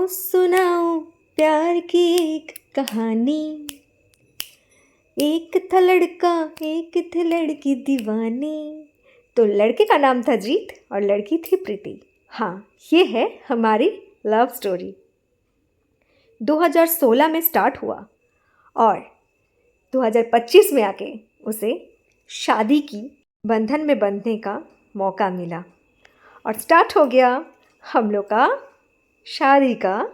सुनाऊं प्यार की एक कहानी। एक था लड़का, एक थी लड़की दीवानी। तो लड़के का नाम था जीत और लड़की थी प्रीति। हाँ, ये है हमारी लव स्टोरी। 2016 में स्टार्ट हुआ और 2025 में आके उसे शादी की बंधन में बंधने का मौका मिला और स्टार्ट हो गया हम लोग का शादी का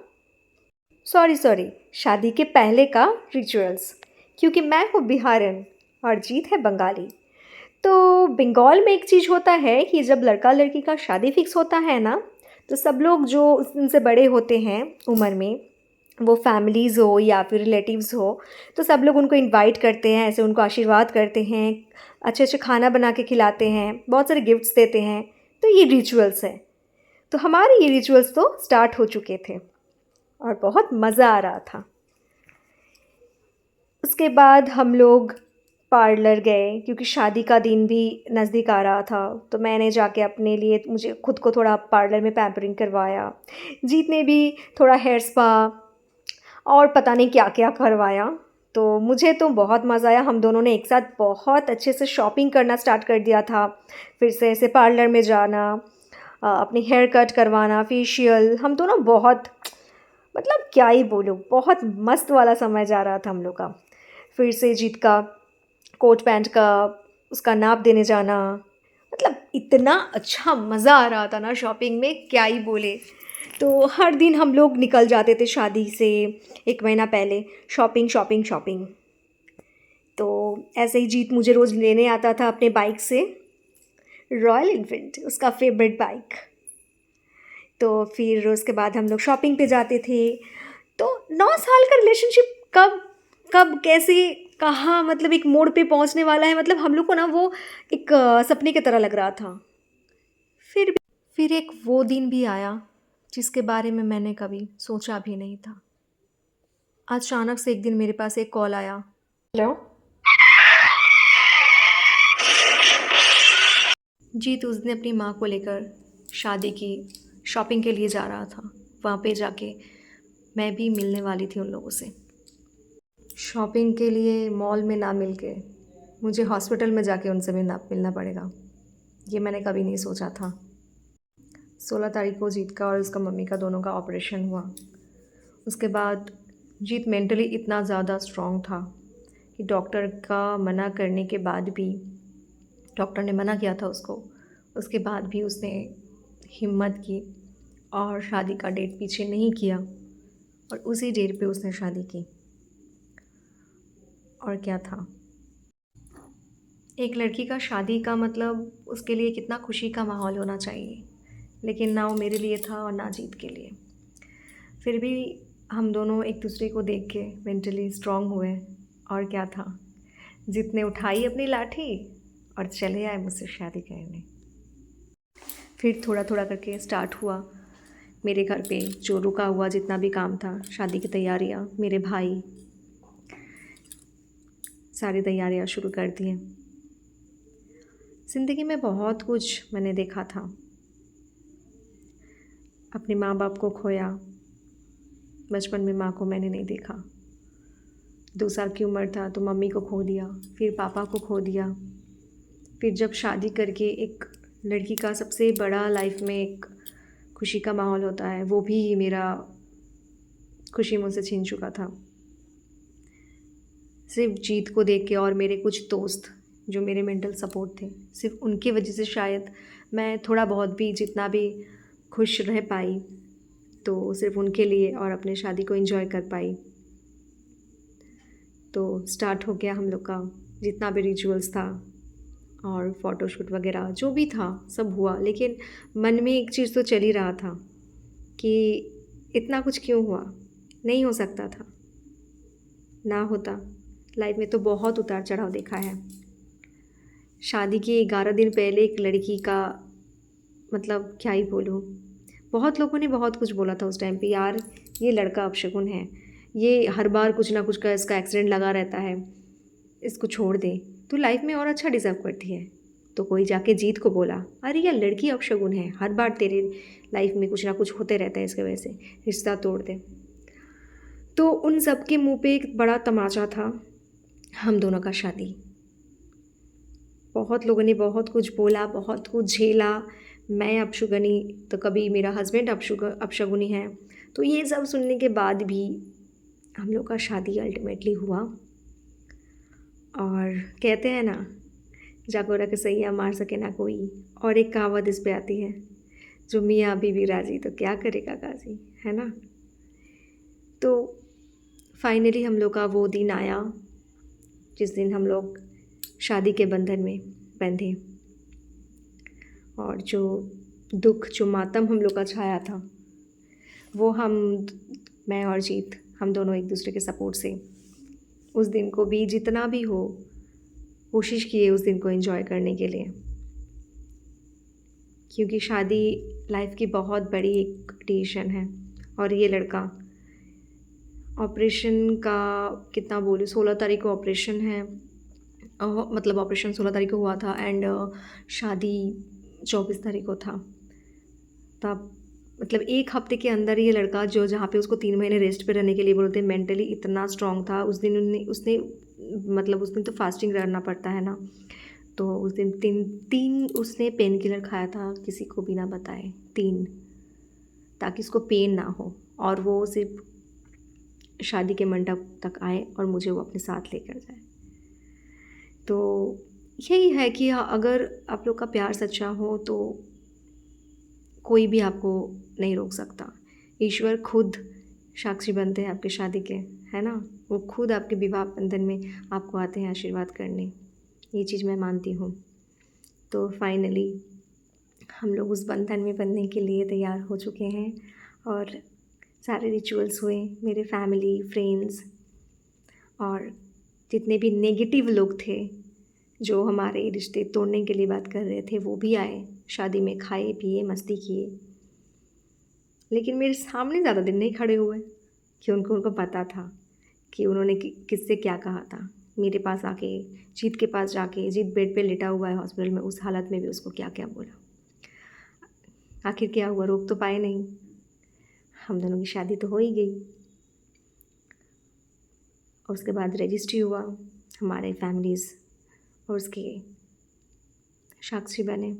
शादी के पहले का रिचुअल्स। क्योंकि मैं हूँ बिहारन और जीत है बंगाली। तो बंगाल में एक चीज़ होता है कि जब लड़का लड़की का शादी फिक्स होता है ना, तो सब लोग जो उनसे बड़े होते हैं उम्र में, वो फैमिलीज़ हो या फिर रिलेटिव्स हो, तो सब लोग उनको इनवाइट करते हैं, ऐसे उनको आशीर्वाद करते हैं, अच्छे अच्छे खाना बना के खिलाते हैं, बहुत सारे गिफ्ट्स देते हैं। तो ये रिचुअल्स हैं। तो हमारे ये रिचुअल्स तो स्टार्ट हो चुके थे और बहुत मज़ा आ रहा था। उसके बाद हम लोग पार्लर गए क्योंकि शादी का दिन भी नज़दीक आ रहा था। तो मैंने जाके अपने लिए मुझे खुद को थोड़ा पार्लर में पैम्परिंग करवाया। जीत ने भी थोड़ा हेयर स्पा और पता नहीं क्या क्या करवाया। तो मुझे तो बहुत मज़ा आया। हम दोनों ने एक साथ बहुत अच्छे से शॉपिंग करना स्टार्ट कर दिया था। फिर से ऐसे पार्लर में जाना, अपनी हेयर कट करवाना, फेशियल, हम दोनों बहुत, मतलब क्या ही बोलूँ, बहुत मस्त वाला समय जा रहा था हम लोग का। फिर से जीत का कोट पैंट का उसका नाप देने जाना, मतलब इतना अच्छा मज़ा आ रहा था ना शॉपिंग में, क्या ही बोले। तो हर दिन हम लोग निकल जाते थे शादी से एक महीना पहले शॉपिंग शॉपिंग शॉपिंग। तो ऐसे ही जीत मुझे रोज़ लेने आता था अपने बाइक से, रॉयल इनफील्ड उसका फेवरेट बाइक। तो फिर उसके बाद हम लोग शॉपिंग पे जाते थे। तो 9 साल का रिलेशनशिप कब कब कैसे कहाँ, मतलब एक मोड़ पे पहुँचने वाला है, मतलब हम लोग को ना वो एक सपने की तरह लग रहा था। फिर एक वो दिन भी आया जिसके बारे में मैंने कभी सोचा भी नहीं था। अचानक से एक दिन मेरे पास एक कॉल आया। हेलो। जीत उस दिन अपनी माँ को लेकर शादी की शॉपिंग के लिए जा रहा था। वहाँ पे जाके मैं भी मिलने वाली थी उन लोगों से। शॉपिंग के लिए मॉल में ना मिल के मुझे हॉस्पिटल में जाके उनसे मिलना पड़ेगा, ये मैंने कभी नहीं सोचा था। 16 तारीख को जीत का और उसका मम्मी का दोनों का ऑपरेशन हुआ। उसके बाद जीत मेंटली इतना ज़्यादा स्ट्रॉन्ग था कि डॉक्टर का मना करने के बाद भी, डॉक्टर ने मना किया था उसको, उसके बाद भी उसने हिम्मत की और शादी का डेट पीछे नहीं किया और उसी डेट पे उसने शादी की। और क्या था, एक लड़की का शादी का मतलब उसके लिए कितना खुशी का माहौल होना चाहिए, लेकिन ना वो मेरे लिए था और ना जीत के लिए। फिर भी हम दोनों एक दूसरे को देख के मेंटली स्ट्रॉन्ग हुए। और क्या था, जीत ने उठाई अपनी लाठी और चले आए मुझसे शादी करने। फिर थोड़ा थोड़ा करके स्टार्ट हुआ मेरे घर पे जो रुका हुआ जितना भी काम था, शादी की तैयारियाँ, मेरे भाई सारी तैयारियाँ शुरू कर दिए। ज़िंदगी में बहुत कुछ मैंने देखा था। अपने माँ बाप को खोया, बचपन में माँ को मैंने नहीं देखा। 2 साल की उम्र था तो मम्मी को खो दिया, फिर पापा को खो दिया। फिर जब शादी करके एक लड़की का सबसे बड़ा लाइफ में एक खुशी का माहौल होता है, वो भी मेरा खुशी मुझसे छीन चुका था। सिर्फ जीत को देख के और मेरे कुछ दोस्त जो मेरे मेंटल सपोर्ट थे, सिर्फ उनकी वजह से शायद मैं थोड़ा बहुत भी जितना भी खुश रह पाई, तो सिर्फ उनके लिए और अपने शादी को एंजॉय कर पाई। तो स्टार्ट हो गया हम लोग का जितना भी रिचुअल्स था और फ़ोटोशूट वगैरह जो भी था सब हुआ। लेकिन मन में एक चीज़ तो चल ही रहा था कि इतना कुछ क्यों हुआ, नहीं हो सकता था, ना होता। लाइफ में तो बहुत उतार चढ़ाव देखा है। शादी के 11 दिन पहले एक लड़की का, मतलब क्या ही बोलूँ, बहुत लोगों ने बहुत कुछ बोला था उस टाइम पे, यार ये लड़का अपशगुन है, ये हर बार कुछ ना कुछ का इसका एक्सीडेंट लगा रहता है, इसको छोड़ दे, तो लाइफ में और अच्छा डिज़र्व करती है। तो कोई जाके जीत को बोला, अरे यार लड़की अपशगुन है, हर बार तेरे लाइफ में कुछ ना कुछ होते रहता है, इसके वजह से रिश्ता तोड़ दे। तो उन सब के मुंह पे एक बड़ा तमाचा था, हम दोनों का शादी। बहुत लोगों ने बहुत कुछ बोला, बहुत कुछ झेला, मैं अपशगुनी तो कभी मेरा हस्बैंड अपशगुनी है। तो ये सब सुनने के बाद भी हम लोग का शादी अल्टीमेटली हुआ। और कहते हैं ना, जागो रख सैया मार सके ना कोई, और एक कहावत इस पे आती है, जो मियाँ बीवी राजी तो क्या करेगा गाजी, है ना। तो फाइनली हम लोग का वो दिन आया जिस दिन हम लोग शादी के बंधन में बंधे, और जो दुख, जो मातम हम लोग का छाया था, वो मैं और जीत, हम दोनों एक दूसरे के सपोर्ट से उस दिन को भी जितना भी हो कोशिश किए उस दिन को एंजॉय करने के लिए। क्योंकि शादी लाइफ की बहुत बड़ी एक डिसीजन है, और ये लड़का ऑपरेशन का कितना बोलूँ, 16 तारीख को ऑपरेशन है, मतलब ऑपरेशन 16 तारीख को हुआ था, एंड शादी 24 तारीख को था। तब मतलब एक हफ्ते के अंदर ये लड़का, जो जहाँ पे उसको 3 महीने रेस्ट पे रहने के लिए बोलते, मेंटली इतना स्ट्रांग था। उस दिन उसने मतलब उस दिन तो फास्टिंग रहना पड़ता है ना, तो उस दिन तीन उसने पेन किलर खाया था, किसी को भी ना बताए, 3, ताकि उसको पेन ना हो, और वो सिर्फ शादी के मंडप तक आए और मुझे वो अपने साथ लेकर जाए। तो यही है कि अगर आप लोग का प्यार सच्चा हो तो कोई भी आपको नहीं रोक सकता। ईश्वर खुद साक्षी बनते हैं आपकी शादी के, है ना। वो खुद आपके विवाह बंधन में आपको आते हैं आशीर्वाद करने, ये चीज़ मैं मानती हूँ। तो फाइनली हम लोग उस बंधन में बंधने के लिए तैयार हो चुके हैं, और सारे रिचुअल्स हुए। मेरे फैमिली, फ्रेंड्स और जितने भी नेगेटिव लोग थे जो हमारे रिश्ते तोड़ने के लिए बात कर रहे थे, वो भी आए शादी में, खाए पिए मस्ती किए। लेकिन मेरे सामने ज़्यादा दिन नहीं खड़े हुए, कि उनको पता था कि उन्होंने किससे क्या कहा था। मेरे पास आके, जीत के पास जाके, जीत बेड पे लेटा हुआ है हॉस्पिटल में, उस हालत में भी उसको क्या क्या बोला। आखिर क्या हुआ, रोक तो पाए नहीं, हम दोनों की शादी तो हो ही गई। और उसके बाद रजिस्ट्री हुआ, हमारे फैमिलीज़ और उसके साक्षी बने।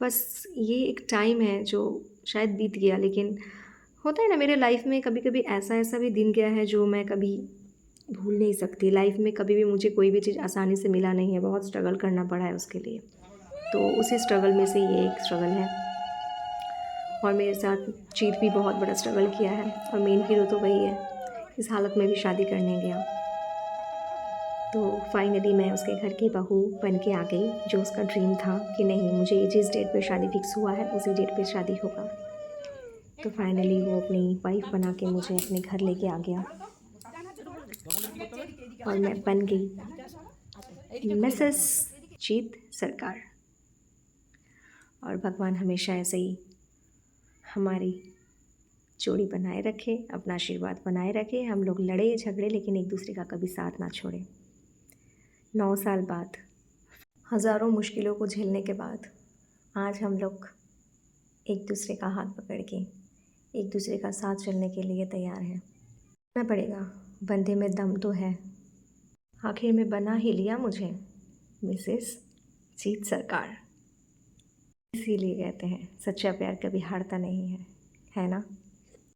बस ये एक टाइम है जो शायद बीत गया, लेकिन होता है ना, मेरे लाइफ में कभी कभी ऐसा भी दिन गया है जो मैं कभी भूल नहीं सकती। लाइफ में कभी भी मुझे कोई भी चीज़ आसानी से मिला नहीं है, बहुत स्ट्रगल करना पड़ा है उसके लिए। तो उसी स्ट्रगल में से ये एक स्ट्रगल है, और मेरे साथ जीत भी बहुत बड़ा स्ट्रगल किया है, और मेन हीरो तो वही है, इस हालत में भी शादी करने गया। तो फाइनली मैं उसके घर की बहू बन के आ गई, जो उसका ड्रीम था कि नहीं, मुझे जिस डेट पे शादी फिक्स हुआ है उसी डेट पे शादी होगा। तो फाइनली वो अपनी वाइफ बना के मुझे अपने घर लेके आ गया, और मैं बन गई मिसेस जीत सरकार। और भगवान हमेशा ऐसे ही हमारी जोड़ी बनाए रखे, अपना आशीर्वाद बनाए रखे। हम लोग लड़े झगड़े, लेकिन एक दूसरे का कभी साथ ना छोड़े। 9 साल बाद, हज़ारों मुश्किलों को झेलने के बाद, आज हम लोग एक दूसरे का हाथ पकड़ के एक दूसरे का साथ चलने के लिए तैयार हैं। करना पड़ेगा, बंधे में दम तो है। आखिर में बना ही लिया मुझे मिसेस जीत सरकार। इसीलिए कहते हैं सच्चा प्यार कभी हारता नहीं है ना।